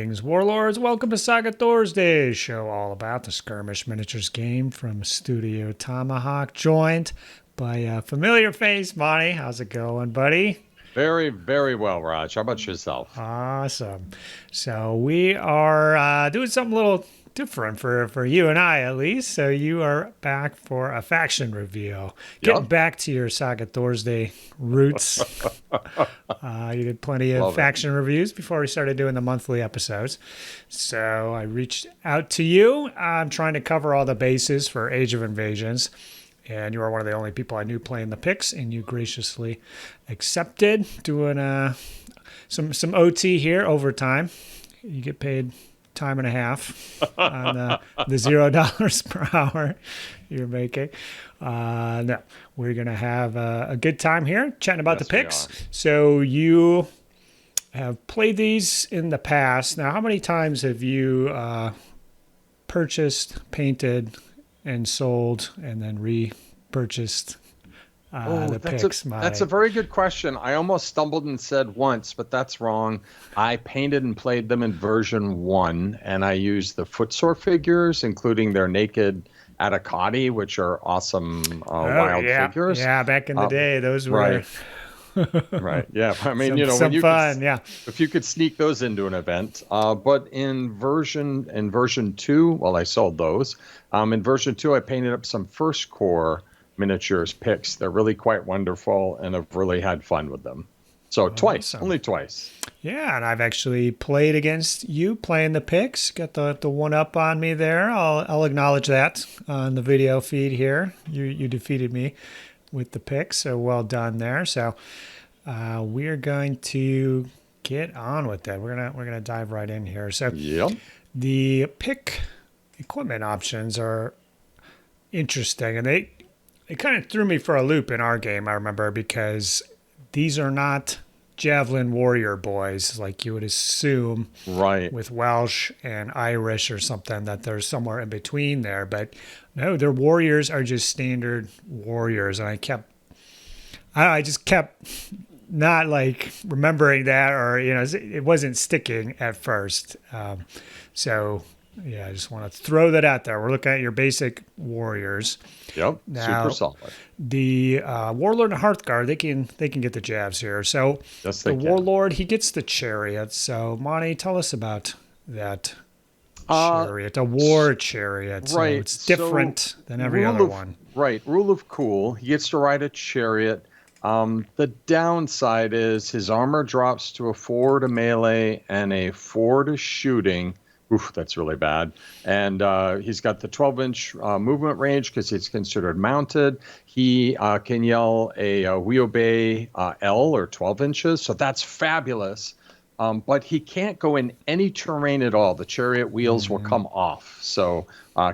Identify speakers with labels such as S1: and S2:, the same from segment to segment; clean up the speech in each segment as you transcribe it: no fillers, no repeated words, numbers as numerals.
S1: Greetings, Warlords. Welcome to Saga Thursday, show all about the skirmish miniatures game from Studio Tomahawk, joined by a familiar face, Monty. How's it going, buddy?
S2: Very, very well, Rodge. How about yourself?
S1: Awesome. So we are doing something a little different for you and I, at least. So you are back for a faction review. Getting
S2: Yep.
S1: back to your Saga Thursday roots. You did plenty of
S2: Love it.
S1: faction reviews before we started doing the monthly episodes. So I reached out to you. I'm trying to cover all the bases for Age of Invasions. And you are one of the only people I knew playing the Picts, and you graciously accepted doing some OT here, overtime. You get paid time and a half on the $0 per hour you're making. No, we're going to have a good time here chatting about
S2: Yes,
S1: the
S2: we
S1: Picts.
S2: are.
S1: So you have played these in the past. Now, how many times have you purchased, painted, and sold, and then repurchased the Picts?
S2: That's a very good question. I almost stumbled and said once, but that's wrong. I painted and played them in version 1, and I used the footsore figures, including their naked Atticati, which are awesome wild figures.
S1: Yeah, back in the day, those were
S2: Right. Right. Yeah. I mean,
S1: some
S2: when you
S1: fun. Yeah.
S2: if you could sneak those into an event. But in version 2, well, I sold those. In version 2, I painted up some first core miniatures Picts. They're really quite wonderful, and I've really had fun with them. So twice,
S1: Awesome.
S2: only twice.
S1: Yeah, and I've actually played against you playing the Picts. Got the one up on me there. I'll acknowledge that on the video feed here. You defeated me with the Picts, so well done there. So we're going to get on with that. We're gonna dive right in here. So
S2: Yep.
S1: the pick equipment options are interesting, and they kind of threw me for a loop in our game, I remember, because these are not Javelin Warrior boys like you would assume
S2: Right.
S1: with Welsh and Irish or something, that they're somewhere in between there. But no, their warriors are just standard warriors. And I just kept not like remembering that, or, it wasn't sticking at first. So yeah, I just want to throw that out there. We're looking at your basic warriors.
S2: Yep.
S1: Now,
S2: Super solid.
S1: the Warlord and Hearthguard, they can get the jabs here. So
S2: Yes,
S1: the
S2: they can.
S1: Warlord, he gets the chariot. So Monty, tell us about that chariot, a war chariot. So
S2: right.
S1: it's different than every
S2: Rule
S1: other
S2: of-
S1: one.
S2: Right. Rule of cool. He gets to ride a chariot. The downside is his armor drops to a 4 to melee and a 4 to shooting. Oof, that's really bad. And he's got the 12-inch movement range because it's considered mounted. He can yell a we obey L, or 12 inches. So that's fabulous. But he can't go in any terrain at all. The chariot wheels will come off. So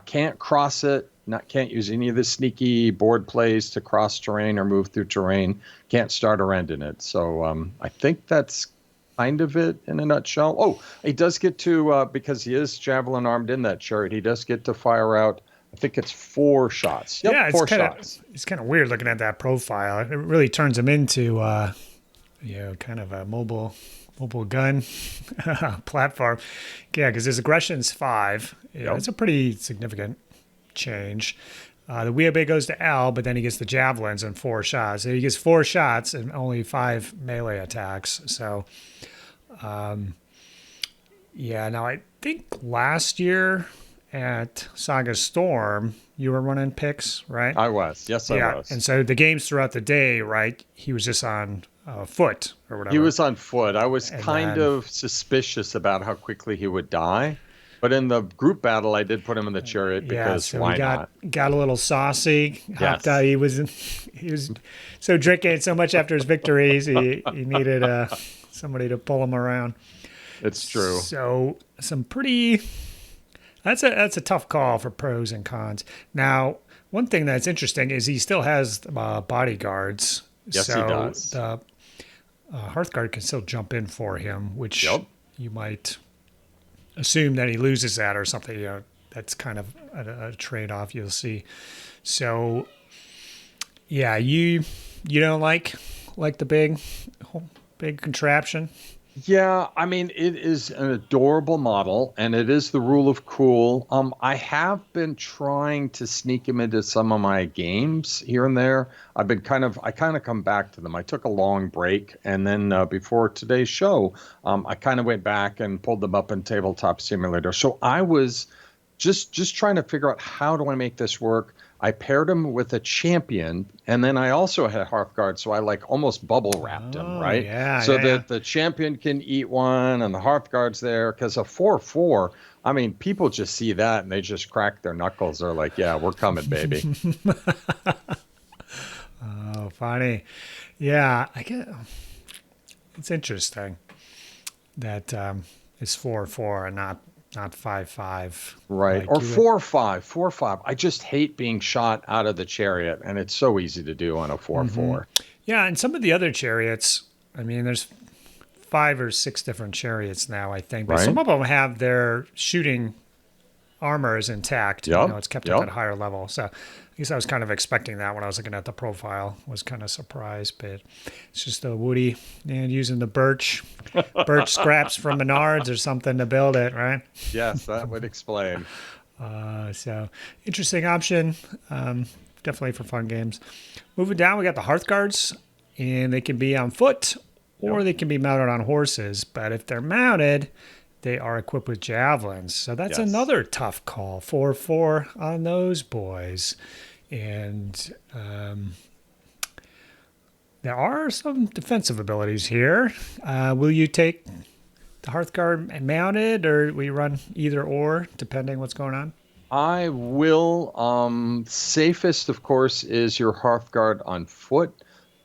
S2: can't cross it. Can't use any of the sneaky board plays to cross terrain or move through terrain. Can't start or end in it. So I think that's kind of it in a nutshell. Oh, he does get to, because he is javelin armed in that chariot, he does get to fire out, I think it's 4 shots. Yep,
S1: Yeah,
S2: four shots.
S1: it's kind of weird looking at that profile. It really turns him into kind of a mobile gun platform. Yeah, because his aggression's 5. Yeah,
S2: Yep.
S1: it's a pretty significant change. The Weeaboo goes to L, but then he gets the javelins and 4 shots. So he gets 4 shots and only 5 melee attacks. So, now I think last year at Saga Storm, you were running Picts, right?
S2: I was. Yes, I was.
S1: And so the games throughout the day, right? He was just on foot or whatever.
S2: He was on foot. I was
S1: And
S2: kind
S1: then-
S2: of suspicious about how quickly he would die. But in the group battle, I did put him in the chariot because
S1: so
S2: why
S1: he
S2: not?
S1: got a little saucy. Hopped
S2: Yes.
S1: out. He was so drinking so much after his victories. He needed somebody to pull him around.
S2: It's true.
S1: So that's a tough call for pros and cons. Now, one thing that's interesting is he still has bodyguards.
S2: Yes,
S1: so
S2: he does.
S1: The Hearthguard can still jump in for him, which
S2: Yep.
S1: you might assume that he loses that or something. That's kind of a trade-off you'll see. So, yeah, you don't like the big contraption?
S2: Yeah, I mean, it is an adorable model, and it is the rule of cool. I have been trying to sneak him into some of my games here and there. I kind of come back to them. I took a long break, and then before today's show, I kind of went back and pulled them up in Tabletop Simulator. So I was just trying to figure out how do I make this work. I paired him with a champion, and then I also had Hearthguard, so I like almost bubble wrapped him,
S1: Oh,
S2: right?
S1: yeah,
S2: So
S1: yeah,
S2: that the champion can eat one, and the Hearthguard's there. Because a 4/4, I mean, people just see that and they just crack their knuckles. They're like, "Yeah, we're coming, baby."
S1: yeah. Oh, funny. Yeah, I get. It's interesting that it's 4/4 and not 5/5.
S2: Right.
S1: Like
S2: Or
S1: you would.
S2: 4/5, 4/5. I just hate being shot out of the chariot, and it's so easy to do on a 4/4.
S1: Yeah, and some of the other chariots. I mean, there's 5 or 6 different chariots now, I think, but some
S2: Right?
S1: of them have their shooting armor is intact.
S2: Yep.
S1: It's kept at that
S2: Yep.
S1: higher level. So I guess I was kind of expecting that when I was looking at the profile. Was kind of surprised, but it's just a woody and using the birch scraps from Menards or something to build it, right?
S2: Yes, that would explain.
S1: So interesting option, definitely for fun games. Moving down, we got the Hearthguards, and they can be on foot or
S2: Yep.
S1: they can be mounted on horses. But if they're mounted, they are equipped with javelins. So that's
S2: Yes.
S1: another tough call. 4/4 on those boys, and there are some defensive abilities here. Will you take the Hearthguard mounted, or we run either or depending what's going on?
S2: I will. Safest, of course, is your Hearthguard on foot.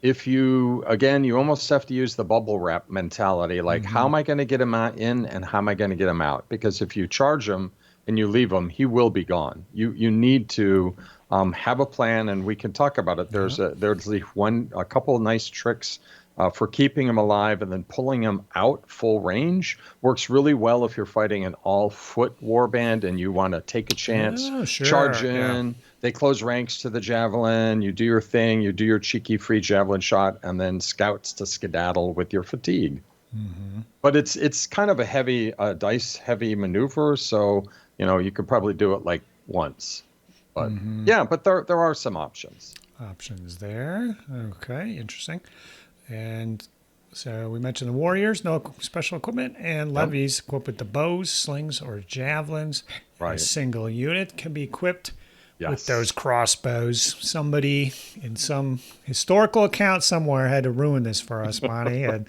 S2: If you, again, you almost have to use the bubble wrap mentality. Like, how am I going to get him out in, and how am I going to get him out? Because if you charge him and you leave him, he will be gone. You need to have a plan, and we can talk about it.
S1: Yeah.
S2: There's a couple of nice tricks for keeping him alive, and then pulling him out full range works really well if you're fighting an all foot warband and you want to take a chance,
S1: Oh,
S2: charge
S1: sure. Yeah.
S2: in. They close ranks to the javelin. You do your thing. You do your cheeky free javelin shot, and then scouts to skedaddle with your fatigue. But it's kind of a heavy dice heavy maneuver, so you could probably do it like once. But yeah, but there are some options.
S1: Options there. Okay, interesting. And so we mentioned the warriors, no special equipment, and
S2: Yep.
S1: levies equipped with the bows, slings, or javelins. A
S2: Right.
S1: single unit can be equipped with those
S2: Yes.
S1: crossbows. Somebody in some historical account somewhere had to ruin this for us, Monty, and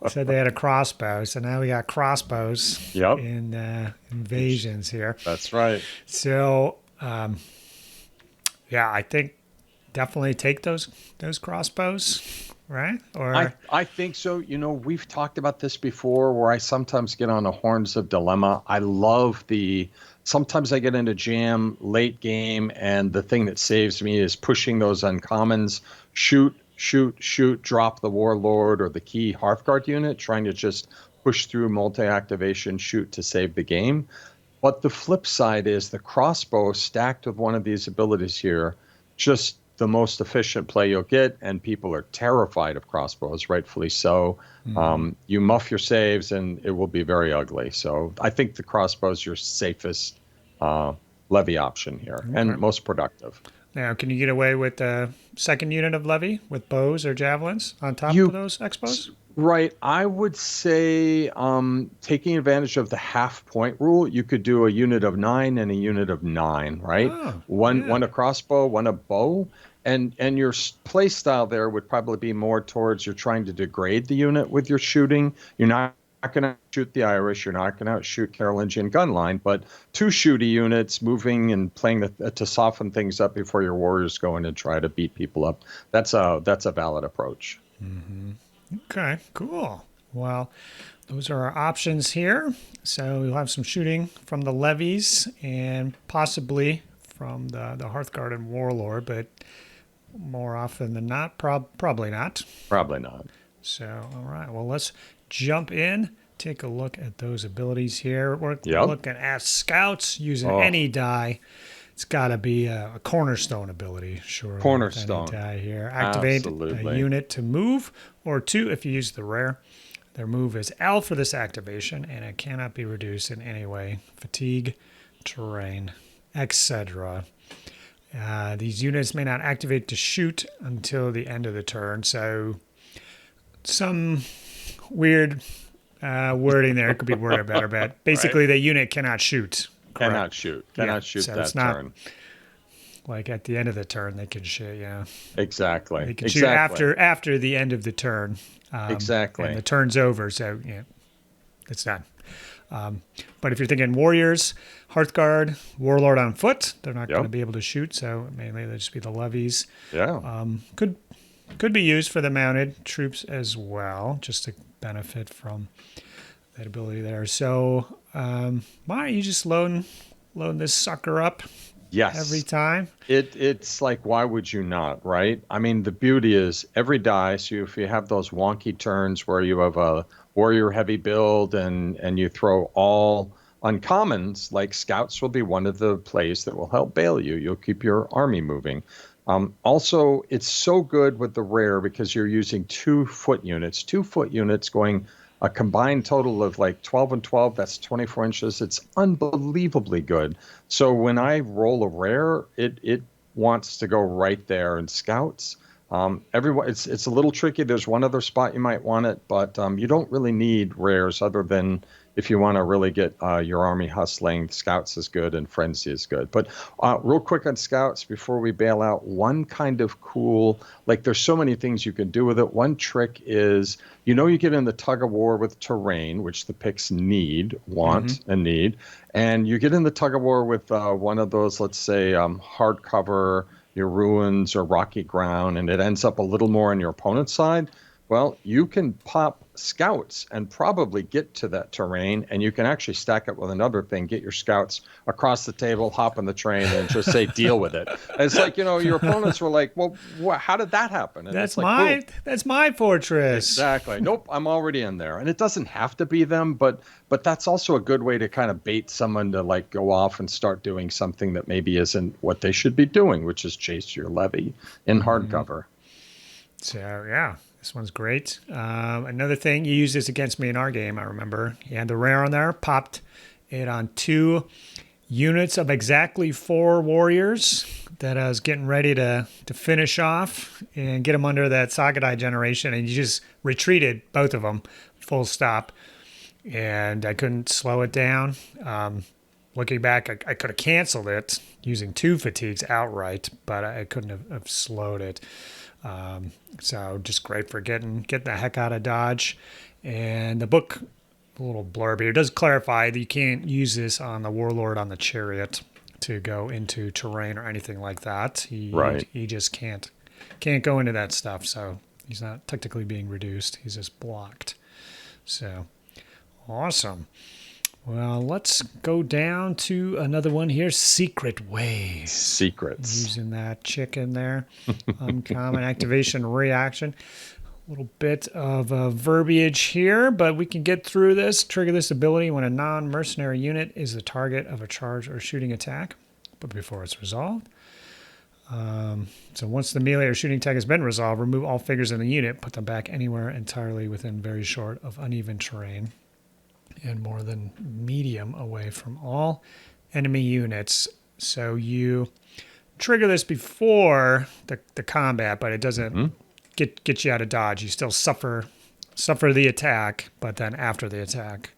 S1: said they had a crossbow. So now we got crossbows
S2: Yep.
S1: in invasions here.
S2: That's right.
S1: So yeah, I think definitely take those crossbows, right?
S2: I
S1: Or
S2: I think so. We've talked about this before where I sometimes get on the horns of dilemma. Sometimes I get into jam late game, and the thing that saves me is pushing those uncommons, shoot, shoot, shoot, drop the Warlord or the key Hearthguard unit, trying to just push through multi-activation, shoot to save the game. But the flip side is the crossbow stacked with one of these abilities here, just the most efficient play you'll get, and people are terrified of crossbows, rightfully so. You muff your saves, and it will be very ugly. So I think the crossbow is your safest levy option here, and most productive.
S1: now, can you get away with the second unit of levy with bows or javelins on top of
S2: You
S1: those expos?
S2: Right. I would say taking advantage of the half point rule, you could do a unit of 9 and a unit of 9, right?
S1: Oh,
S2: One
S1: yeah.
S2: a crossbow, one a bow. And your play style there would probably be more towards you're trying to degrade the unit with your shooting. You're not going to shoot the Irish. You're not going to shoot Carolingian gunline, but 2 shooty units moving and playing to soften things up before your warriors go in and try to beat people up. That's a valid approach.
S1: Okay, cool. Well, those are our options here. So we'll have some shooting from the levies and possibly from the Hearthguard and Warlord, but more often than not, probably not.
S2: Probably not.
S1: So, all right. Well, let's jump in, take a look at those abilities here. We're
S2: Yep.
S1: looking at scouts using
S2: Oh.
S1: any die. It's got to be a cornerstone ability, sure.
S2: Cornerstone.
S1: Any die here. Activate a
S2: Absolutely.
S1: unit to move, or 2 if you use the rare. Their move is L for this activation, and it cannot be reduced in any way. Fatigue, terrain, etc. These units may not activate to shoot until the end of the turn. So some weird wording there could be worded better, but basically the unit cannot shoot. Correct?
S2: Cannot shoot. Cannot shoot
S1: so
S2: that
S1: it's not
S2: turn.
S1: Like at the end of the turn, they can shoot. Yeah,
S2: Exactly.
S1: they can shoot after the end of the turn.
S2: Exactly.
S1: And the turn's over, so it's done. But if you're thinking warriors, Hearthguard, Warlord on foot, they're not going to be able to shoot, so mainly they'll just be the levies.
S2: Yeah.
S1: Could be used for the mounted troops as well, just to benefit from that ability there. So why don't you just load this sucker up?
S2: Yes.
S1: Every time?
S2: It's like, why would you not, right? I mean, the beauty is every dice, if you have those wonky turns where you have a warrior heavy build and you throw all uncommons, like scouts will be one of the plays that will help bail you. You'll keep your army moving. Also, it's so good with the rare because you're using 2 foot units. 2 foot units going a combined total of like 12 and 12, that's 24 inches. It's unbelievably good. So when I roll a rare, it wants to go right there in scouts. Everyone, it's a little tricky. There's one other spot you might want it, but you don't really need rares other than if you want to really get your army hustling. Scouts is good and Frenzy is good. But real quick on scouts before we bail out, one kind of cool, like there's so many things you can do with it. One trick is, you get in the tug of war with terrain, which the Picts want, and you get in the tug of war with one of those, let's say, hardcover, your ruins or rocky ground, and it ends up a little more on your opponent's side. Well, you can pop scouts and probably get to that terrain, and you can actually stack it with another thing, get your scouts across the table, hop on the train, and just say, deal with it. And it's like, your opponents were like, well, how did that happen? And
S1: that's
S2: like,
S1: that's my fortress.
S2: Exactly. Nope, I'm already in there. And it doesn't have to be them, but that's also a good way to kind of bait someone to like go off and start doing something that maybe isn't what they should be doing, which is chase your levy in hardcover.
S1: So, yeah. This one's great. Another thing, you used this against me in our game, I remember. You had the rare on there, popped it on 2 units of exactly 4 warriors that I was getting ready to finish off and get them under that Saga generation, and you just retreated both of them, full stop. And I couldn't slow it down. Looking back, I could have canceled it using 2 fatigues outright, but I couldn't have slowed it. So just great for getting the heck out of Dodge. And the book, a little blurb here, does clarify that you can't use this on the Warlord on the Chariot to go into terrain or anything like that. He just can't go into that stuff. So he's not technically being reduced. He's just blocked. So awesome. Well, let's go down to another one here. Secret Ways.
S2: Secrets.
S1: Using that chicken there. Uncommon activation reaction. A little bit of verbiage here, but we can get through this. Trigger this ability when a non-mercenary unit is the target of a charge or shooting attack, but before it's resolved. So once the melee or shooting attack has been resolved, remove all figures in the unit, put them back anywhere entirely within very short of uneven terrain, and more than medium away from all enemy units. So you trigger this before the combat, but it doesn't get you out of dodge. You still suffer the attack, but then after the attack,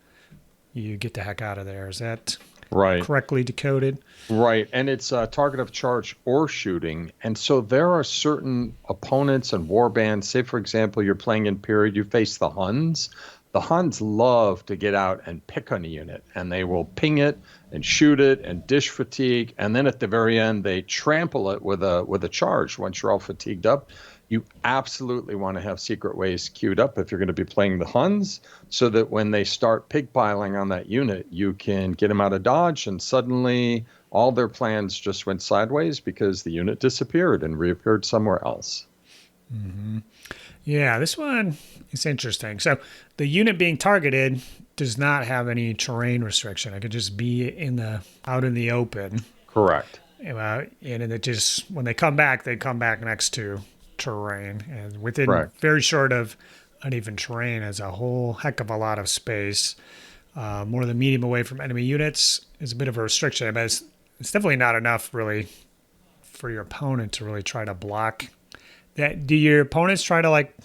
S1: you get the heck out of there. Is that correctly decoded?
S2: Right, and it's a target of charge or shooting. And so there are certain opponents and warbands. Say, for example, you're playing in Period, you face the Huns. The Huns love to get out and pick on a unit, and they will ping it and shoot it and dish fatigue, and then at the very end they trample it with a charge. Once you're all fatigued up, you absolutely want to have Secret Ways queued up if you're going to be playing the Huns, so that when they start pigpiling on that unit, you can get them out of dodge, and suddenly all their plans just went sideways because the unit disappeared and reappeared somewhere else.
S1: Mm-hmm. Yeah, this one is interesting. So the unit being targeted does not have any terrain restriction. It could just be out in the open.
S2: Correct.
S1: And it just, when they come back next to terrain, and within very short of uneven terrain has a whole heck of a lot of space. More than medium away from enemy units is a bit of a restriction, but it's definitely not enough really for your opponent to really try to block that. Do your opponents try to like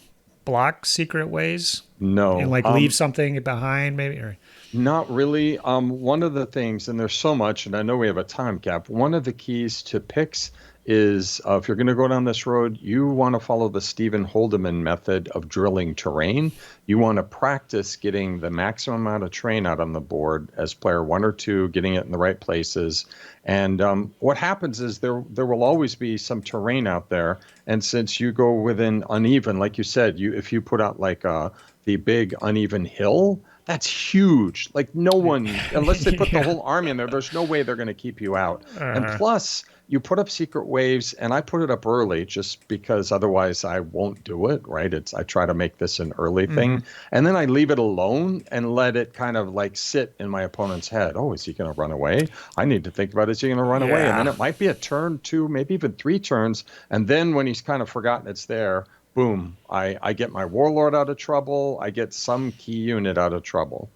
S1: block secret ways?
S2: No.
S1: And like leave something behind maybe? Or
S2: Not really. One of the things, and there's so much, and I know we have a time gap, one of the keys to Picts is if you're going to go down this road, you want to follow the Stephen Holdeman method of drilling terrain. You want to practice getting the maximum amount of terrain out on the board as player 1 or 2, getting it in the right places. And what happens is there will always be some terrain out there. And since you go within uneven, like you said, if you put out like the big uneven hill, that's huge. Like no one, unless they put the whole army in there, there's no way they're going to keep you out. And plus, you put up secret waves, and I put it up early just because otherwise I won't do it, right? I try to make this an early thing. And then I leave it alone and let it kind of like sit in my opponent's head. Oh, is he going to run away? I need to think about, is he going to run away? And then it might be a turn, 2, maybe even 3 turns. And then when he's kind of forgotten it's there, boom, I get my Warlord out of trouble. I get some key unit out of trouble.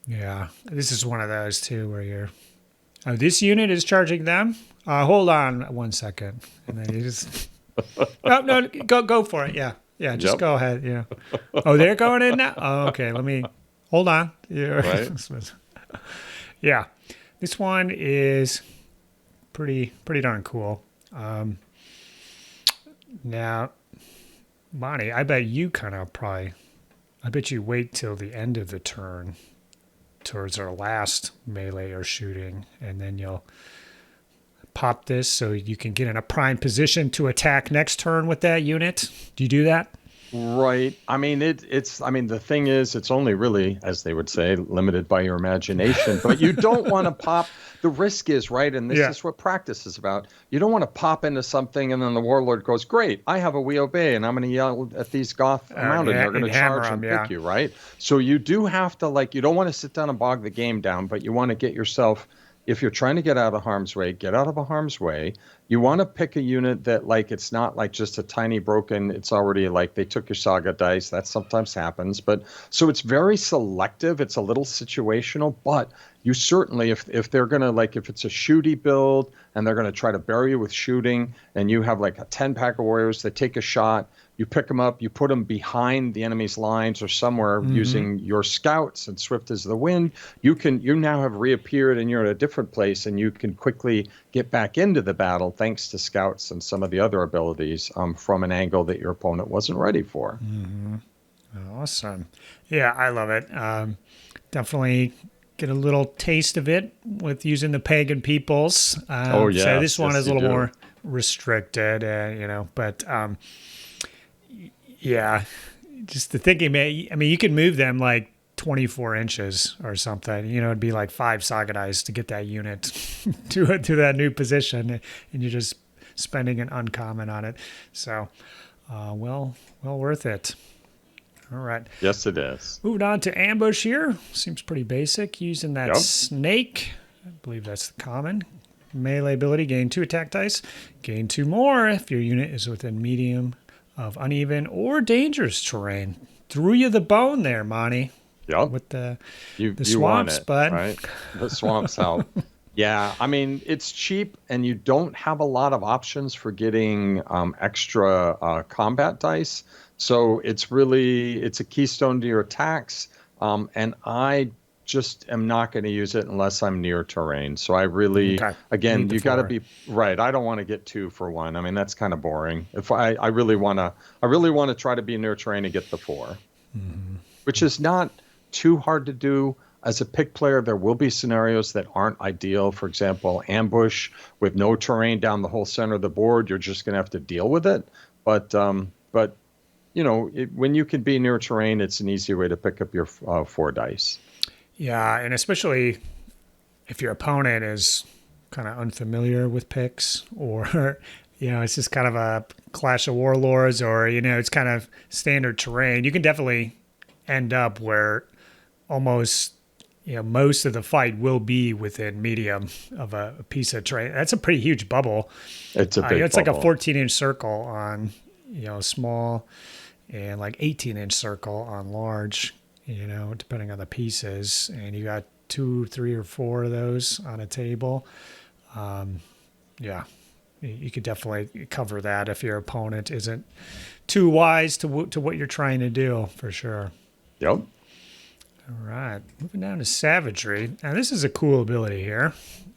S1: yeah, this is one of those too where you're, oh, this unit is charging them. Hold on 1 second, and then you just no, go for it. Yeah, just go ahead. Yeah. Oh, they're going in now. Oh, okay. Let me hold on. Yeah.
S2: Right.
S1: Yeah, this one is pretty darn cool. Now, Monty, I bet you I bet you wait till the end of the turn towards our last melee or shooting, and then you'll pop this so you can get in a prime position to attack next turn with that unit. Do you do that?
S2: Right. I mean, the thing is, it's only really, as they would say, limited by your imagination, but you don't want to pop. The risk is, right, and this is what practice is about. You don't want to pop into something and then the Warlord goes, great, I have a we obey, and I'm going to yell at these Goth mounted, and they're going to charge and pick you, right? So you do have to, you don't want to sit down and bog the game down, but you want to get yourself, if you're trying to get out of harm's way, get out of a harm's way. You want to pick a unit that, it's not like just a tiny broken, it's already they took your Saga dice. That sometimes happens. But so it's very selective. It's a little situational, but you certainly, if they're going to, if it's a shooty build and they're going to try to bury you with shooting and you have a 10-pack of warriors that take a shot, you pick them up, you put them behind the enemy's lines or somewhere using your scouts and swift as the wind. You now have reappeared and you're at a different place and you can quickly get back into the battle thanks to scouts and some of the other abilities from an angle that your opponent wasn't ready for.
S1: Awesome. Yeah, I love it. Definitely get a little taste of it with using the pagan peoples. So this one is a little more restricted, but yeah, just the thinking, I mean, you could move them 24 inches or something. It'd be 5 Saga dice to get that unit to that new position, and you're just spending an uncommon on it. So, well worth it. All right.
S2: Yes, it is.
S1: Moving on to ambush here. Seems pretty basic. Using that snake. I believe that's the common. Melee ability, gain 2 attack dice. Gain 2 more if your unit is within medium of uneven or dangerous terrain. Threw you the bone there, Monty.
S2: Yep.
S1: With the
S2: swamps,
S1: want it,
S2: bud. Right? The swamps help. Yeah, I mean, it's cheap, and you don't have a lot of options for getting extra combat dice. So it's a keystone to your attacks, and I just am not going to use it unless I'm near terrain. So I really, again, you got to be right. I don't want to get 2 for 1. I mean, that's kind of boring. If I really want to try to be near terrain and get the 4, which is not too hard to do. As a pick player, there will be scenarios that aren't ideal. For example, ambush with no terrain down the whole center of the board. You're just going to have to deal with it. But when you can be near terrain, it's an easy way to pick up your 4 dice.
S1: Yeah, and especially if your opponent is kind of unfamiliar with picks, or it's just kind of a clash of warlords, or it's kind of standard terrain, you can definitely end up where almost most of the fight will be within medium of a piece of terrain. That's a pretty huge bubble.
S2: It's a big
S1: it's
S2: bubble.
S1: Like a 14-inch circle on small and like 18-inch circle on large, depending on the pieces. And you got 2, 3, or 4 of those on a table. Yeah, you could definitely cover that if your opponent isn't too wise to what you're trying to do, for sure.
S2: Yep.
S1: All right, moving down to Savagery. Now, this is a cool ability here.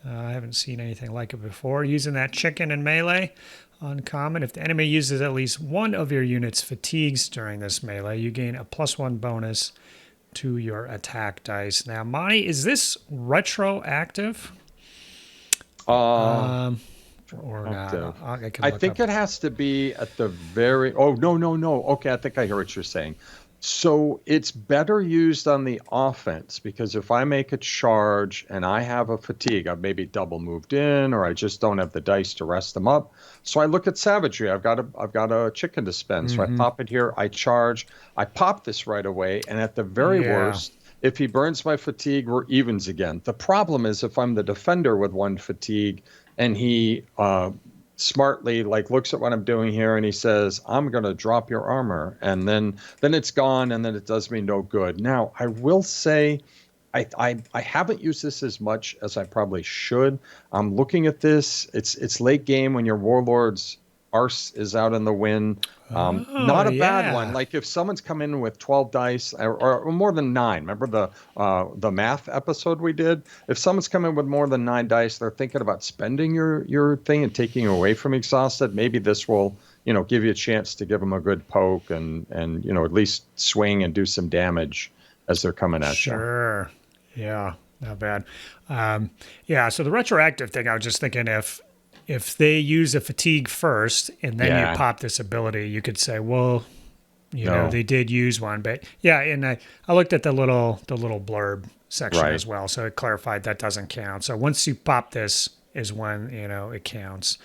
S1: I haven't seen anything like it before. Using that chicken in melee, uncommon. If the enemy uses at least one of your unit's fatigues during this melee, you gain a +1 bonus to your attack dice. Now, Monty, is this retroactive? Or not?
S2: I think it has to be at the very... Oh, no. Okay, I think I hear what you're saying. So it's better used on the offense, because if I make a charge and I have a fatigue, I've maybe double moved in, or I just don't have the dice to rest them up. So I look at Savagery. I've got a chicken to spend. So I pop it here. I charge. I pop this right away. And at the very worst, if he burns my fatigue, we're evens again. The problem is if I'm the defender with 1 fatigue and he smartly looks at what I'm doing here and he says, I'm going to drop your armor, and then it's gone, and then it does me no good. Now, I will say I haven't used this as much as I probably should. I'm looking at this. It's late game when your Warlord's arse is out in the wind. Not a bad one. Like if someone's come in with 12 dice or more than 9, remember the math episode we did? If someone's come in with more than 9 dice, they're thinking about spending your thing and taking you away from exhausted. Maybe this will, give you a chance to give them a good poke and at least swing and do some damage as they're coming at you.
S1: Sure. Yeah, not bad. So the retroactive thing, I was just thinking if they use a fatigue first and then you pop this ability, you could say, well, they did use one. But yeah, and I looked at the little blurb section as well, so it clarified that doesn't count. So once you pop this is when it counts.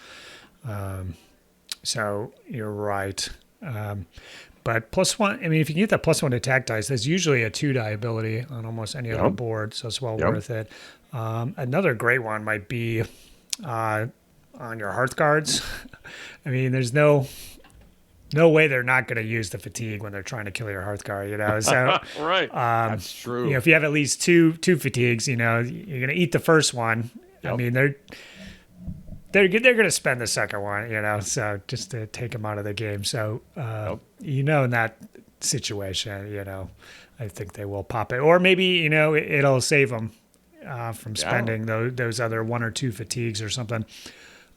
S1: So you're right. But +1, I mean, if you get that +1 attack dice, there's usually a 2-die ability on almost any other board, so it's well worth it. Another great one might be on your hearth guards. I mean, there's no way they're not going to use the fatigue when they're trying to kill your hearth guard, So
S2: right, that's true.
S1: If you have at least two fatigues, you're going to eat the first one. Yep. I mean, they're going to spend the second one, so just to take them out of the game. So in that situation, I think they will pop it, or maybe it'll save them from spending those other 1 or 2 fatigues or something.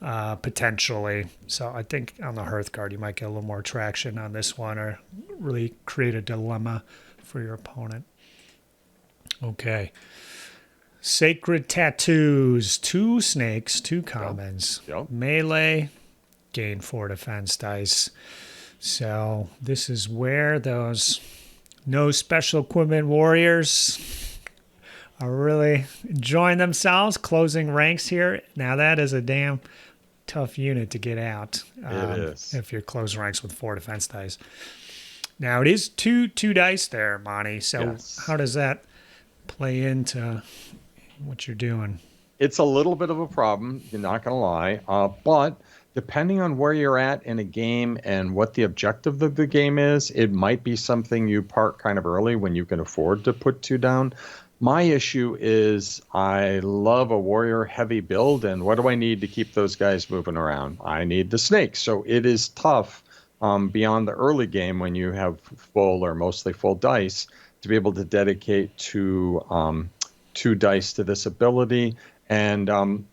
S1: Potentially. So I think on the hearth guard, you might get a little more traction on this one, or really create a dilemma for your opponent. Okay. Sacred Tattoos, 2 snakes, 2 commons.
S2: Yep.
S1: Melee, gain 4 defense dice. So this is where those no special equipment warriors are really enjoying themselves, closing ranks here. Now that is a damn tough unit to get out.
S2: It is.
S1: If you're close ranks with 4 defense dice. Now it is two dice there, Monty. So how does that play into what you're doing?
S2: It's a little bit of a problem, you're not going to lie. But depending on where you're at in a game and what the objective of the game is, it might be something you park kind of early when you can afford to put 2 down. My issue is I love a warrior heavy build, and what do I need to keep those guys moving around? I need the snakes. So it is tough beyond the early game when you have full or mostly full dice to be able to dedicate 2 dice to this ability. And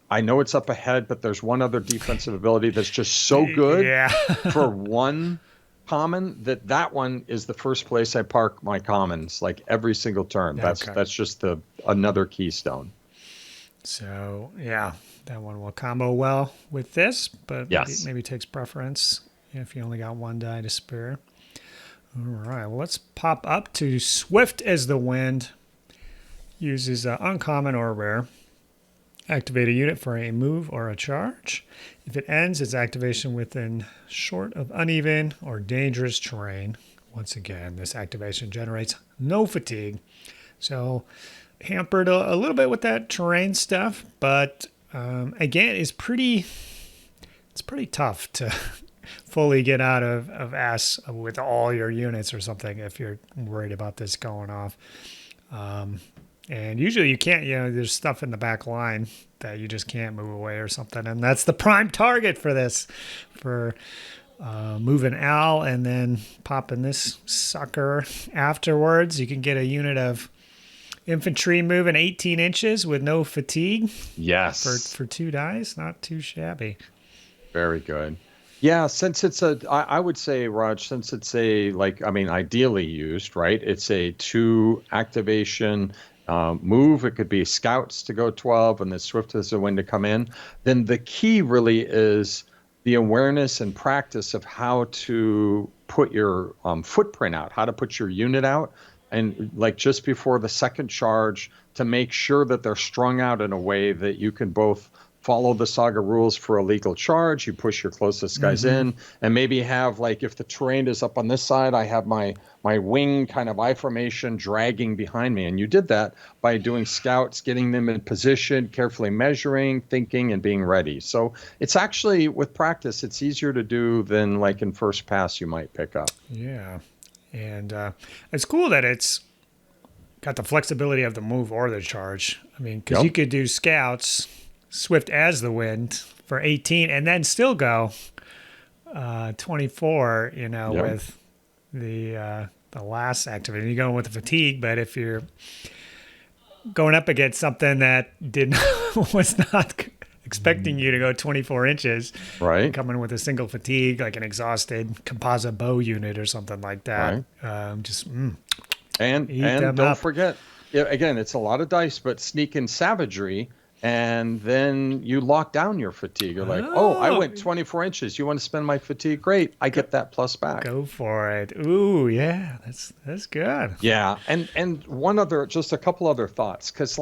S2: I know it's up ahead, but there's one other defensive ability that's just so good for 1 common that one is the first place I park my commons, like every single turn. That's just another keystone.
S1: So that one will combo well with this, but maybe takes preference if you only got 1 die to spare. All right, well, let's pop up to Swift as the Wind. Uses uncommon or rare. Activate a unit for a move or a charge. If it ends its activation within short of uneven or dangerous terrain, once again, this activation generates no fatigue. So hampered a little bit with that terrain stuff, but again, it's pretty tough to fully get out of ass with all your units or something if you're worried about this going off. And usually you can't, there's stuff in the back line that you just can't move away or something. And that's the prime target for this, for moving Al and then popping this sucker afterwards. You can get a unit of infantry moving 18 inches with no fatigue.
S2: Yes.
S1: For 2 dice. Not too shabby.
S2: Very good. Yeah, since it's I would say, Rodge, since it's ideally used, right? It's a 2 activation move. It could be scouts to go 12 and the swift as the wind to come in. Then the key really is the awareness and practice of how to put your footprint out, how to put your unit out. And like just before the second charge, to make sure that they're strung out in a way that you can both follow the Saga rules for a legal charge, you push your closest guys in, and maybe have, like, if the terrain is up on this side, I have my wing kind of I formation dragging behind me. And you did that by doing scouts, getting them in position, carefully measuring, thinking, and being ready. So it's actually, with practice, it's easier to do than like in first pass you might pick up.
S1: Yeah. And it's cool that it's got the flexibility of the move or the charge. I mean, because you could do scouts, swift as the wind for 18, and then still go 24, with the last activity. You're going with the fatigue, but if you're going up against something that was not expecting you to go 24 inches,
S2: right?
S1: Coming with a single fatigue, like an exhausted composite bow unit or something like that.
S2: Right. And don't forget, again, it's a lot of dice, but sneak in savagery, and then you lock down your fatigue. You're like, I went 24 inches. You want to spend my fatigue? Great, I get that plus back.
S1: Go for it. Ooh, yeah, that's good.
S2: Yeah, and just a couple other thoughts, because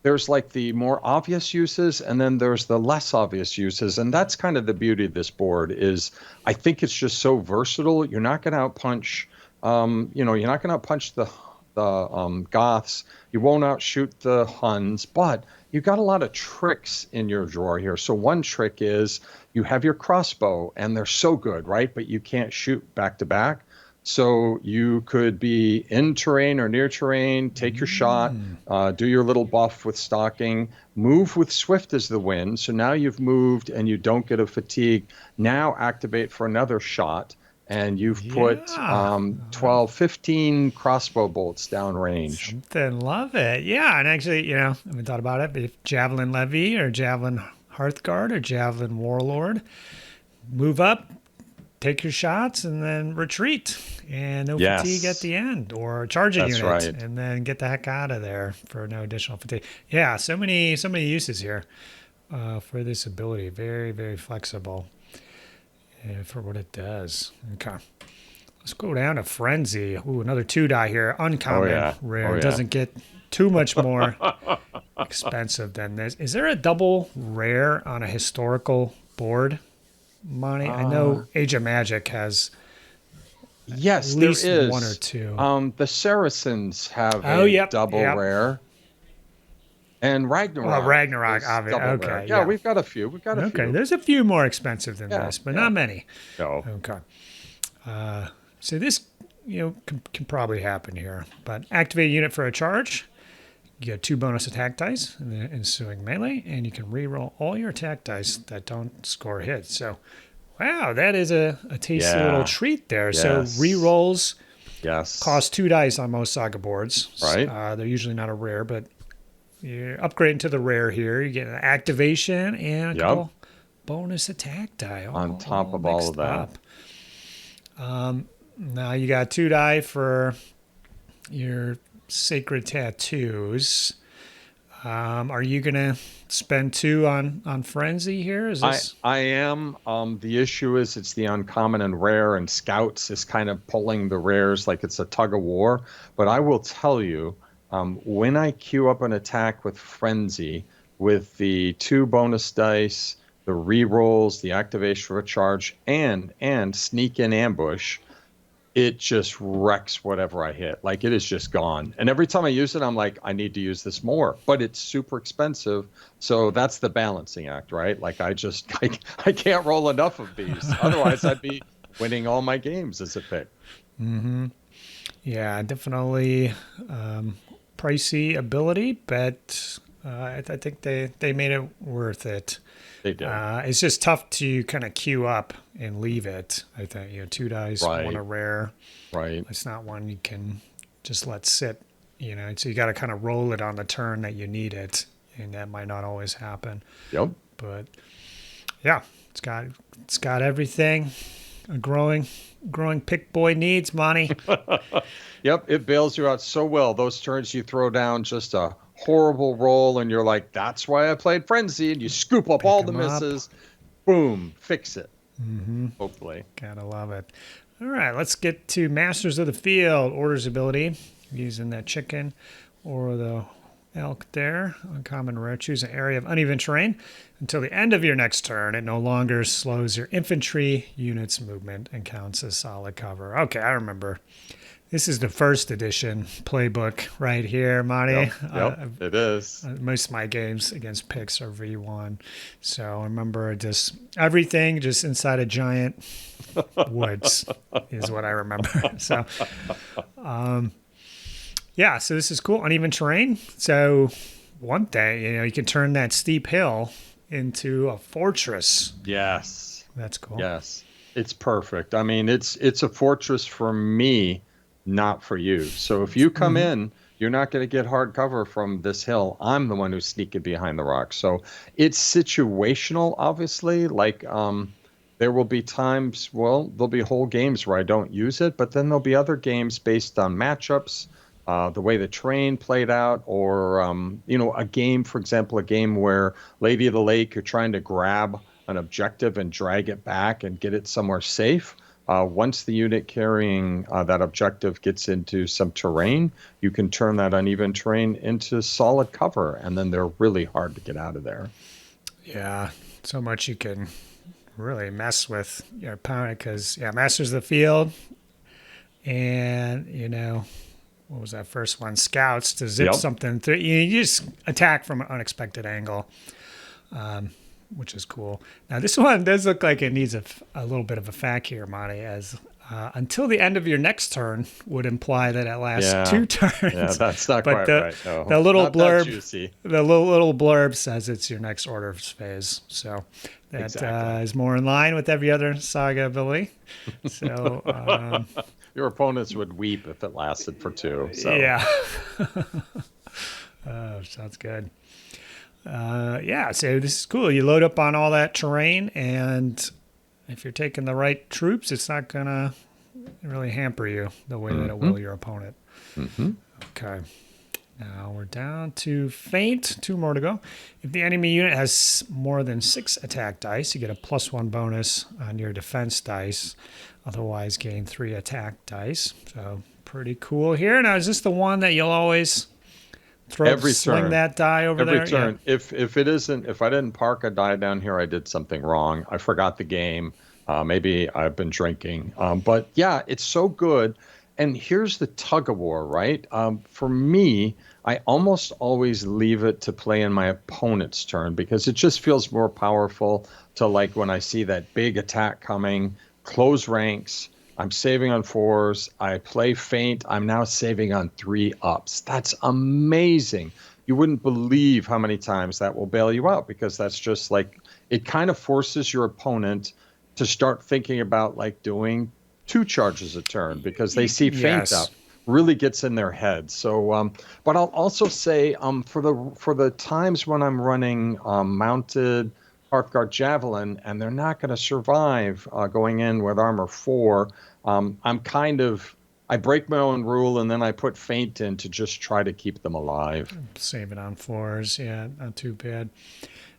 S2: there's the more obvious uses, and then there's the less obvious uses, and that's kind of the beauty of this board. Is I think it's just so versatile. You're not going to outpunch, you're not going to outpunch the Goths. You won't outshoot the Huns, but you've got a lot of tricks in your drawer here. So one trick is you have your crossbow, and they're so good, right? But you can't shoot back to back. So you could be in terrain or near terrain, take your shot, do your little buff with stalking, move with swift as the wind. So now you've moved and you don't get a fatigue. Now activate for another shot, and you've put 12, 15 crossbow bolts down range.
S1: Love it. Yeah, and actually, I haven't thought about it, but if Javelin Levy or Javelin Hearthguard or Javelin Warlord, move up, take your shots, and then retreat, and no fatigue at the end, or charge a unit, and then get the heck out of there for no additional fatigue. Yeah, so many uses here for this ability. Very, very flexible for what it does. Okay, let's go down to Frenzy. Ooh, another 2 die here. Uncommon, rare. Doesn't get too much more expensive than this. Is there a double rare on a historical board, Monty? I know Age of Magic has at least
S2: there is
S1: 1 or 2.
S2: The Saracens have a double rare, and Ragnarok.
S1: Oh, Ragnarok, obviously. Okay,
S2: rare. Yeah, we've got a few.
S1: Okay, there's a few more expensive than this, but not many.
S2: No.
S1: Okay. So this, can probably happen here. But activate a unit for a charge. You get 2 bonus attack dice in the ensuing melee, and you can reroll all your attack dice that don't score hits. So, wow, that is a tasty little treat there. Yes. So rerolls cost 2 dice on most Saga boards.
S2: Right.
S1: They're usually not a rare, but you're upgrading to the rare here. You get an activation and a couple bonus attack die
S2: on top of all of that.
S1: Now you got 2 die for your sacred tattoos. Are you gonna spend 2 on Frenzy here? Is this?
S2: I am. The issue is it's the uncommon and rare, and scouts is kind of pulling the rares like it's a tug of war. But I will tell you, when I queue up an attack with Frenzy, with the 2 bonus dice, the rerolls, the activation for a charge, and sneak in ambush, it just wrecks whatever I hit. Like it is just gone. And every time I use it, I'm like, I need to use this more, but it's super expensive. So that's the balancing act, right? Like I can't roll enough of these. Otherwise I'd be winning all my games as a pick.
S1: Mm-hmm. Yeah, definitely pricey ability, but I think they made it worth it.
S2: They did.
S1: It's just tough to kind of queue up and leave it. I think 2 dice,
S2: Right.
S1: one a rare.
S2: Right.
S1: It's not one you can just let sit. So you got to kind of roll it on the turn that you need it, and that might not always happen.
S2: Yep.
S1: But yeah, it's got everything a growing pick boy needs, Monty.
S2: Yep, it bails you out so well. Those turns you throw down just a horrible roll, and you're like, that's why I played Frenzy, and you scoop up all the misses. Boom, fix it.
S1: Mm-hmm.
S2: Hopefully.
S1: Gotta love it. All right, let's get to Masters of the Field. Orders ability, using that chicken or the elk there. Uncommon rare, choose an area of uneven terrain. Until the end of your next turn, it no longer slows your infantry unit's movement and counts as solid cover. Okay, I remember. This is the first edition playbook right here, Monty.
S2: Yep, it is.
S1: Most of my games against Picts are V1. So I remember just everything just inside a giant woods is what I remember. So, yeah, so this is cool. Uneven terrain. So one day, you can turn that steep hill into a fortress.
S2: Yes.
S1: That's cool.
S2: Yes. It's perfect. I mean, it's a fortress for me, not for you. So if you come in, you're not going to get hard cover from this hill. I'm the one who's sneaking behind the rocks. So it's situational, obviously. Like there will be times, there'll be whole games where I don't use it, but then there'll be other games based on matchups, the way the terrain played out, or, a game, for example, a game where Lady of the Lake, you're trying to grab an objective and drag it back and get it somewhere safe. Once the unit carrying that objective gets into some terrain, you can turn that uneven terrain into solid cover, and then they're really hard to get out of there.
S1: Yeah, so much you can really mess with your opponent because, Masters of the Field and, what was that first one? Scouts to zip something through. You just attack from an unexpected angle. Which is cool. Now, this one does look like it needs a little bit of a fact here, Monty, as until the end of your next turn would imply that it lasts 2 turns.
S2: Yeah, that's not
S1: but
S2: quite right. No,
S1: the little
S2: not
S1: blurb,
S2: that juicy.
S1: the little blurb says it's your next order phase. So that is more in line with every other Saga ability. So
S2: your opponents would weep if it lasted for 2. So.
S1: Yeah. Oh, sounds good. So this is cool. You load up on all that terrain, and if you're taking the right troops, it's not going to really hamper you the way that it will your opponent.
S2: Mm-hmm.
S1: Okay. Now we're down to Feint. 2 more to go. If the enemy unit has more than 6 attack dice, you get a +1 bonus on your defense dice. Otherwise, gain 3 attack dice. So pretty cool here. Now, is this the one that you'll always... Sling that die over there.
S2: Every turn. Yeah. If I didn't park a die down here, I did something wrong. I forgot the game. Maybe I've been drinking. But yeah, it's so good. And here's the tug of war, right? For me, I almost always leave it to play in my opponent's turn because it just feels more powerful to, like, when I see that big attack coming, close ranks. I'm saving on 4s. I play Feint. I'm now saving on 3 ups. That's amazing. You wouldn't believe how many times that will bail you out because that's just like, it kind of forces your opponent to start thinking about like doing 2 charges a turn because they see Feint up. Really gets in their head. So, but I'll also say for the times when I'm running mounted Hearthguard Javelin and they're not going to survive going in with armor 4, I break my own rule and then I put Feint in to just try to keep them alive.
S1: Save it on 4s. Yeah, not too bad.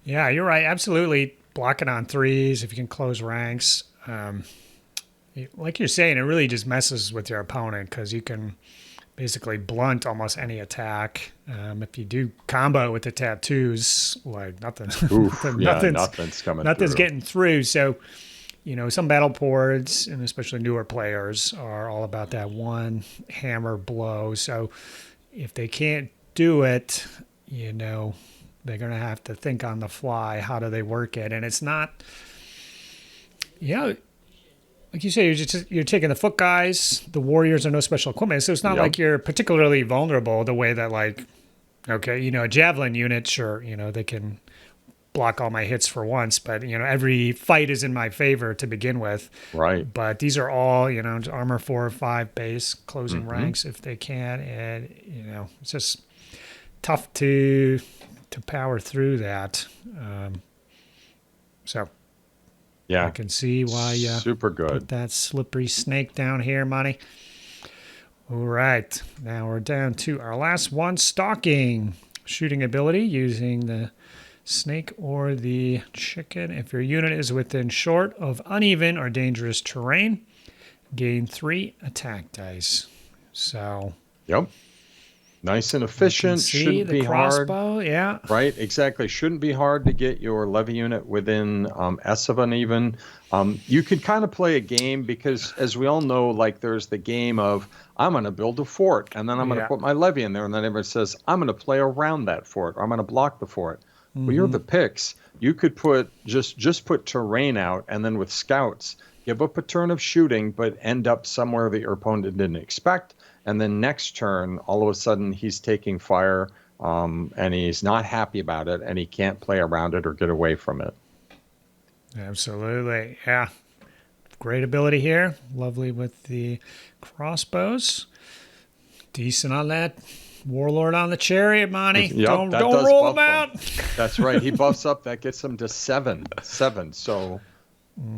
S1: Yeah, you're right. Absolutely. Blocking on 3s if you can close ranks. Like you're saying, it really just messes with your opponent because you can basically blunt almost any attack. If you do combo with the tattoos, like nothing's coming. Nothing's
S2: through.
S1: getting through. So some battle boards, and especially newer players, are all about that one hammer blow. So if they can't do it, they're going to have to think on the fly, how do they work it? And it's not, like you say, you're taking the foot guys. The warriors are no special equipment, so it's not like you're particularly vulnerable the way that, like, okay, a javelin unit, sure, they can block all my hits for once, but every fight is in my favor to begin with.
S2: Right.
S1: But these are all armor 4 or 5 base, closing ranks if they can, and it's just tough to power through that. So.
S2: Yeah,
S1: I can see why you
S2: super good.
S1: Put that slippery snake down here, Monty. All right, now we're down to our last one, Stalking. Shooting ability using the snake or the chicken. If your unit is within short of uneven or dangerous terrain, gain 3 attack dice. So.
S2: Yep. Nice and efficient. Shouldn't be
S1: crossbow,
S2: hard.
S1: Yeah.
S2: Right, exactly. Shouldn't be hard to get your levy unit within S of uneven. You could kind of play a game because, as we all know, like there's the game of I'm going to build a fort and then I'm going to put my levy in there, and then everyone says I'm going to play around that fort or I'm going to block the fort. Well, you're the Picts. You could put just put terrain out, and then with scouts, give up a turn of shooting, but end up somewhere that your opponent didn't expect. And then next turn, all of a sudden, he's taking fire, and he's not happy about it, and he can't play around it or get away from it.
S1: Absolutely. Yeah. Great ability here. Lovely with the crossbows. Decent on that. Warlord on the chariot, Monty.
S2: Yep,
S1: don't roll him out.
S2: That's right. He buffs up. That gets him to 7. So,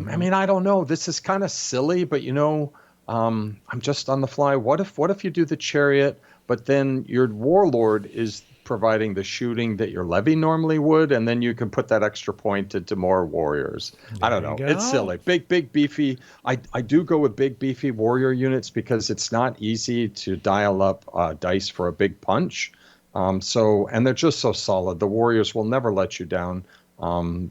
S2: I mean, I don't know. This is kind of silly, but I'm just on the fly. What if you do the chariot, but then your warlord is providing the shooting that your levy normally would, and then you can put that extra point into more warriors. I don't know. It's silly. Big beefy. I do go with big beefy warrior units because it's not easy to dial up dice for a big punch. And they're just so solid. The warriors will never let you down. The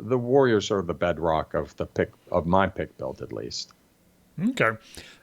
S2: warriors are the bedrock of my pick build, at least.
S1: Okay.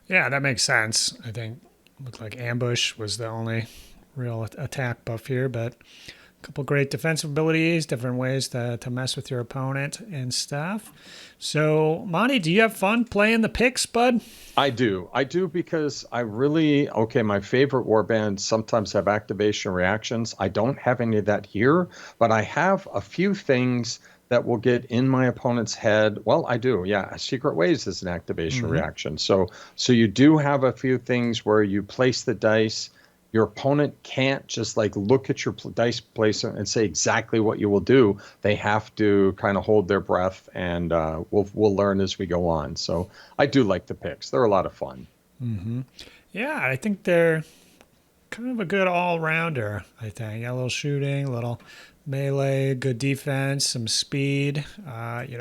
S1: Yeah, that makes sense. I think it looked like ambush was the only real attack buff here, but a couple great defensive abilities, different ways to mess with your opponent and stuff. So, Monty, do you have fun playing the Picts, bud?
S2: I do because my favorite warbands sometimes have activation reactions. I don't have any of that here, but I have a few things that will get in my opponent's head. Well, I do. Yeah. Secret Ways is an activation reaction. So you do have a few things where you place the dice. Your opponent can't just look at your dice placement and say exactly what you will do. They have to kind of hold their breath, and we'll learn as we go on. So I do like the Picts. They're a lot of fun.
S1: Mm-hmm. Yeah, I think they're kind of a good all-rounder, I think. A little shooting, a little melee, good defense, some speed,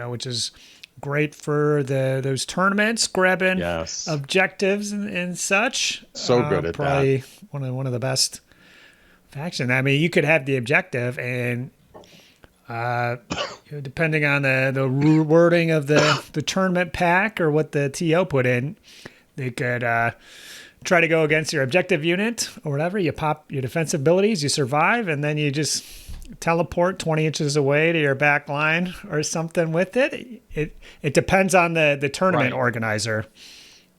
S1: which is great for those tournaments, grabbing objectives and such.
S2: So good at
S1: probably that. Probably one of the best factions. I mean, you could have the objective, and depending on the wording of the tournament pack or what the TO put in, they could try to go against your objective unit or whatever. You pop your defensive abilities, you survive, and then you just teleport 20 inches away to your back line or something with it. It depends on the tournament organizer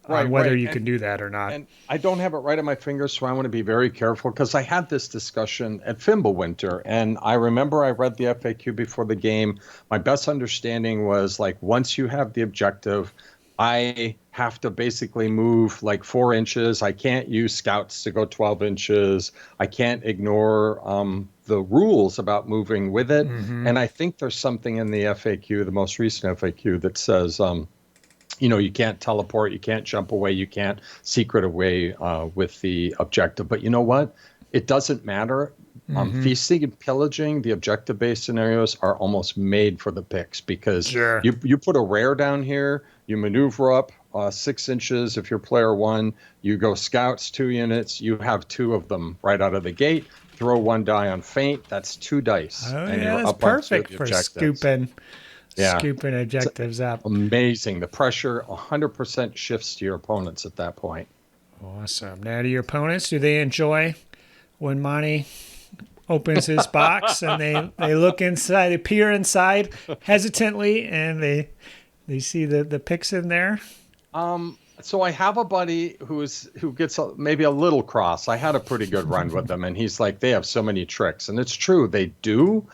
S1: on whether you can do that or not.
S2: And I don't have it right on my fingers, so I want to be very careful because I had this discussion at Fimbulwinter, and I remember I read the FAQ before the game. My best understanding was once you have the objective, I have to basically move 4 inches. I can't use scouts to go 12 inches. I can't ignore the rules about moving with it. Mm-hmm. And I think there's something in the FAQ, the most recent FAQ, that says, you can't teleport, you can't jump away, you can't secret away with the objective. But you know what? It doesn't matter. Feasting and pillaging, the objective-based scenarios are almost made for the Picts because you put a rare down here, you maneuver up 6 inches if you're player 1, you go scouts 2 units, you have 2 of them right out of the gate, throw 1 die on feint, that's 2 dice.
S1: Oh, and you're that's up perfect for scooping
S2: Yeah.
S1: Scooping objectives up.
S2: Amazing. The pressure 100% shifts to your opponents at that point.
S1: Awesome. Now, to your opponents, do they enjoy when Monty opens his box and they look inside, they peer inside hesitantly, and they see the picks in there?
S2: So I have a buddy who gets maybe a little cross. I had a pretty good run with them, and he's like, they have so many tricks, and it's true, they do.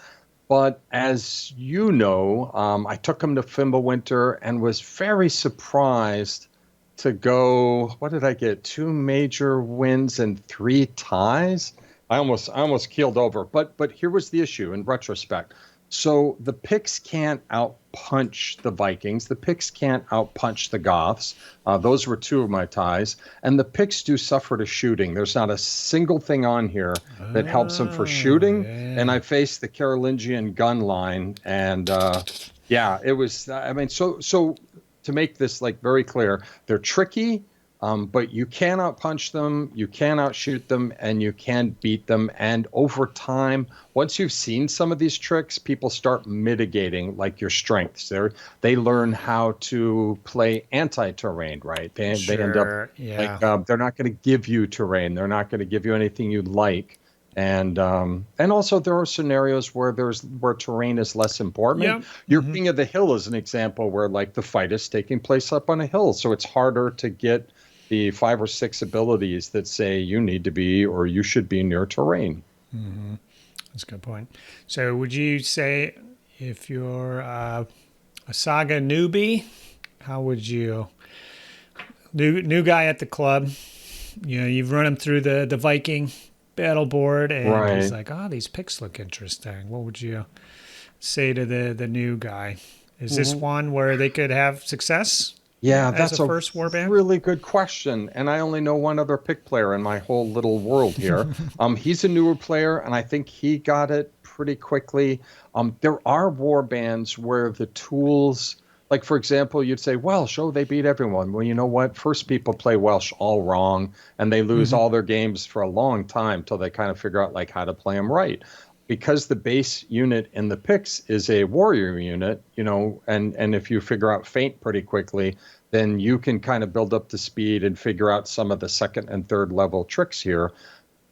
S2: But as you know, I took him to Fimbulwinter and was very surprised to go. What did I get? 2 major wins and 3 ties. I almost keeled over. But here was the issue in retrospect. So the Picts can't outpunch the Vikings. The Picts can't outpunch the Goths. Those were 2 of my ties. And the Picts do suffer to shooting. There's not a single thing on here that helps them for shooting.
S1: Yeah.
S2: And I faced the Carolingian gun line. And yeah, it was, I mean, so to make this like very clear, they're tricky. But you cannot punch them, you cannot shoot them, and you can beat them. And over time, once you've seen some of these tricks, people start mitigating like your strengths. They learn how to play anti-terrain, right? They end up like they're not going to give you terrain. They're not going to give you anything you like. And also there are scenarios where terrain is less important.
S1: Yep.
S2: Your King of the Hill is an example where like the fight is taking place up on a hill, so it's harder to get the 5 or 6 abilities that say you need to be or you should be near terrain.
S1: Mm-hmm. That's a good point. So would you say if you're a Saga newbie, how would you, new guy at the club, you've run him through the Viking battle board and he's like, these picks look interesting. What would you say to the new guy? Is this one where they could have success?
S2: Yeah, that's a
S1: first warband?
S2: Really good question. And I only know one other pick player in my whole little world here. He's a newer player, and I think he got it pretty quickly. There are warbands where the tools, like for example, you'd say Welsh, they beat everyone. Well, you know what? First people play Welsh all wrong, and they lose all their games for a long time till they kind of figure out like how to play them right. Because the base unit in the Picts is a warrior unit, and if you figure out feint pretty quickly, then you can kind of build up the speed and figure out some of the 2nd and 3rd level tricks here.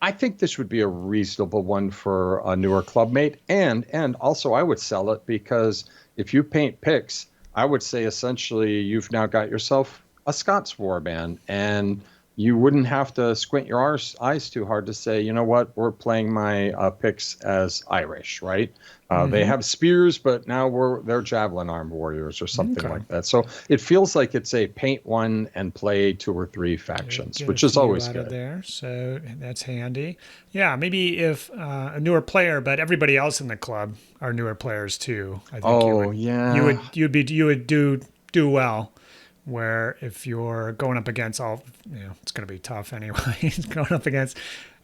S2: I think this would be a reasonable one for a newer clubmate. And also I would sell it because if you paint Picts, I would say essentially you've now got yourself a Scots warband, and you wouldn't have to squint your eyes too hard to say, you know what, we're playing my Picts as Irish, right? They have spears, but now they're javelin armed warriors or something like that. So it feels like it's a paint one and play 2 or 3 factions, which is always good.
S1: There, so that's handy. Yeah, maybe if a newer player, but everybody else in the club are newer players too. I think you would do well. Where if you're going up against it's going to be tough anyway. Going up against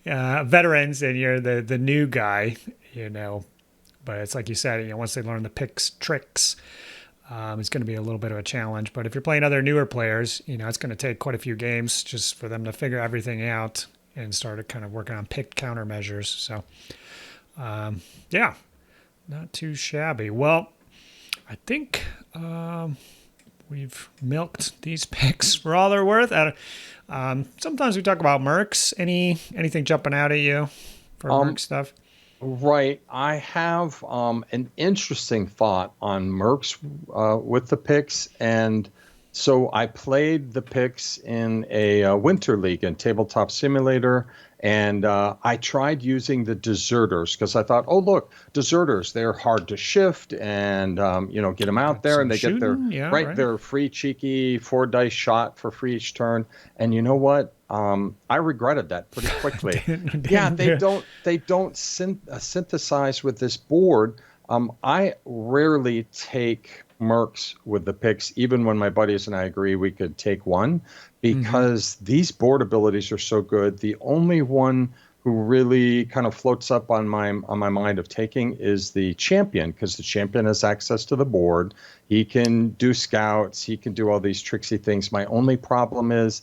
S1: veterans and you're the new guy, But it's like you said, once they learn the Picts tricks, it's going to be a little bit of a challenge. But if you're playing other newer players, it's going to take quite a few games just for them to figure everything out and start kind of working on pick countermeasures. So, not too shabby. Well, I think we've milked these picks for all they're worth. Sometimes we talk about mercs. Anything jumping out at you for merc stuff?
S2: Right. I have an interesting thought on mercs with the Picts. And so I played the Picts in a winter league in Tabletop Simulator. And I tried using the deserters because I thought, look, deserters, they're hard to shift and, get them out there and they get their free cheeky 4 dice shot for free each turn. And you know what? I regretted that pretty quickly. They don't synthesize with this board. I rarely take mercs with the Picts, even when my buddies and I agree we could take one, because these board abilities are so good. The only one who really kind of floats up on my mind of taking is the champion, because the champion has access to the board. He can do scouts. He can do all these tricksy things. My only problem is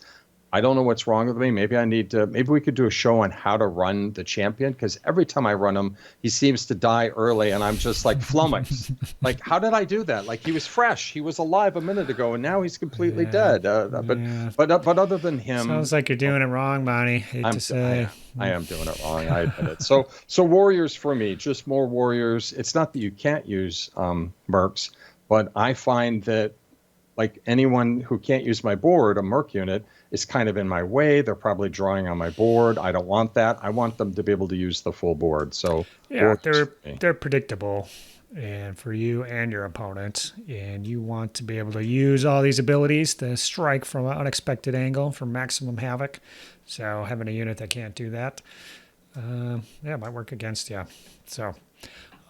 S2: I don't know what's wrong with me. Maybe I need to. Maybe we could do a show on how to run the champion, because every time I run him, he seems to die early, and I'm just like flummoxed. Like, how did I do that? Like, he was fresh, he was alive a minute ago, and now he's completely dead. But other than him,
S1: sounds like you're doing it wrong, Monty. Hate to say.
S2: I am doing it wrong. I admit it. So warriors for me, just more warriors. It's not that you can't use mercs, but I find that, like, anyone who can't use my board, a merc unit, is kind of in my way. They're probably drawing on my board. I don't want that. I want them to be able to use the full board. So
S1: yeah, they're predictable, and for you and your opponent, and you want to be able to use all these abilities to strike from an unexpected angle for maximum havoc. So having a unit that can't do that, yeah, might work against you. So,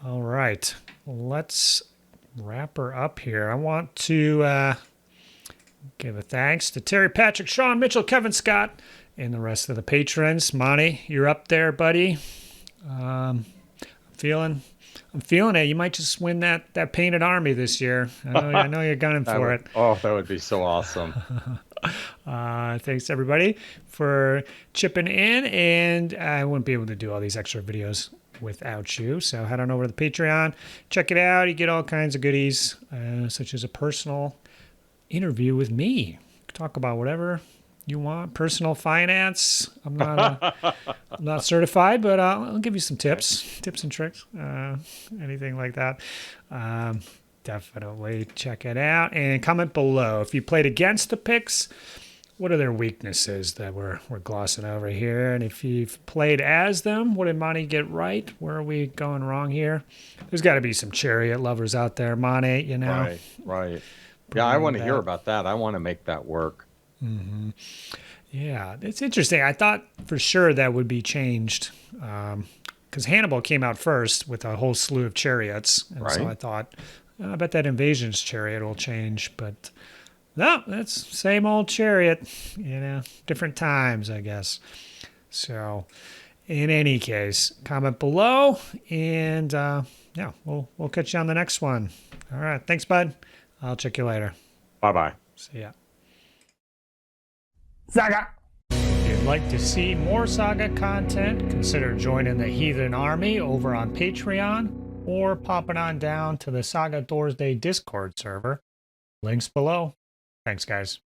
S1: all right, let's wrap her up here. I want to give a thanks to Terry, Patrick, Sean, Mitchell, Kevin, Scott, and the rest of the patrons. Monty, you're up there, buddy. I'm feeling it. You might just win that painted army this year. I know you're gunning for it.
S2: Oh, that would be so awesome.
S1: Thanks everybody for chipping in, and I wouldn't be able to do all these extra videos without you. So head on over to the Patreon, check it out. You get all kinds of goodies, such as a personal interview with me. Talk about whatever you want. Personal finance. I'm not certified, but I'll give you some tips and tricks, anything like that. Definitely check it out and comment below if you played against the Picts. What are their weaknesses that we're glossing over here? And if you've played as them, what did Monty get right? Where are we going wrong here? There's got to be some chariot lovers out there, Monty, you know.
S2: Right. Yeah, I want to hear about that. I want to make that work.
S1: Mm-hmm. Yeah, it's interesting. I thought for sure that would be changed, because Hannibal came out first with a whole slew of chariots. And so I thought, I bet that invasion's chariot will change. But no, that's same old chariot, you know, different times, I guess. So in any case, comment below, and yeah, we'll catch you on the next one. All right. Thanks, bud. I'll check you later.
S2: Bye-bye.
S1: See ya.
S3: Saga!
S1: If you'd like to see more Saga content, consider joining the Heathen Army over on Patreon, or popping on down to the Saga Thursday Discord server. Links below. Thanks, guys.